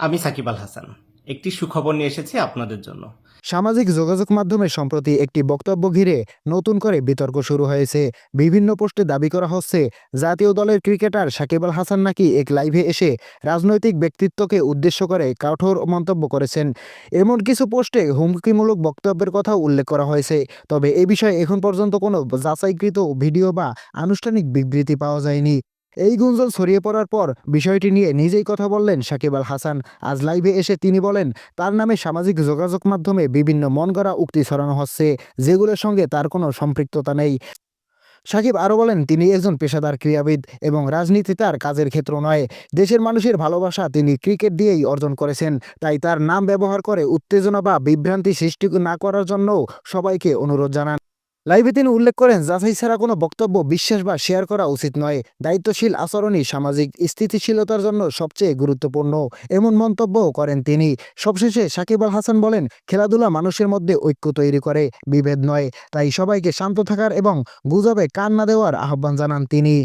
আমি সাকিব আল হাসান। একটি সুখবর নিয়ে এসেছি আপনাদের জন্য। সামাজিক যোগাযোগ মাধ্যমে সম্প্রতি একটি বক্তব্য ঘিরে নতুন করে বিতর্ক শুরু হয়েছে। বিভিন্ন পোস্টে দাবি করা হচ্ছে জাতীয় দলের ক্রিকেটার সাকিব আল হাসান নাকি এক লাইভে এসে রাজনৈতিক ব্যক্তিত্বকে উদ্দেশ্য করে কঠোর মন্তব্য করেছেন। এমন কিছু পোস্টে হুমকিমূলক বক্তব্যের কথাও উল্লেখ করা হয়েছে। তবে এ বিষয়ে এখন পর্যন্ত কোনো যাচাইকৃত ভিডিও বা আনুষ্ঠানিক বিবৃতি পাওয়া যায়নি। এই গুঞ্জন ছড়িয়ে পড়ার পর বিষয়টি নিয়ে নিজেই কথা বললেন সাকিব আল হাসান। আজ লাইভে এসে তিনি বলেন, তার নামে সামাজিক যোগাযোগ মাধ্যমে বিভিন্ন মনগড়া উক্তি ছড়ানো হচ্ছে, যেগুলোর সঙ্গে তার কোনো সম্পৃক্ততা নেই। সাকিব আরও বলেন, তিনি একজন পেশাদার ক্রীড়াবিদ এবং রাজনীতি তার কাজের ক্ষেত্র নয়। দেশের মানুষের ভালোবাসা তিনি ক্রিকেট দিয়েই অর্জন করেছেন। তাই তার নাম ব্যবহার করে উত্তেজনা বা বিভ্রান্তি সৃষ্টি না করার জন্যও সবাইকে অনুরোধ জানান। লাইভে তিনি উল্লেখ করেন, যাচাই ছাড়া কোনো বক্তব্য বিশ্বাস বা শেয়ার করা উচিত নয়। দায়িত্বশীল আচরণই সামাজিক স্থিতিশীলতার জন্য সবচেয়ে গুরুত্বপূর্ণ, এমন মন্তব্যও করেন তিনি। সবশেষে সাকিব আল হাসান বলেন, খেলাধুলা মানুষের মধ্যে ঐক্য তৈরি করে, বিভেদ নয়। তাই সবাইকে শান্ত থাকার এবং গুজবে কান না দেওয়ার আহ্বান জানান তিনি।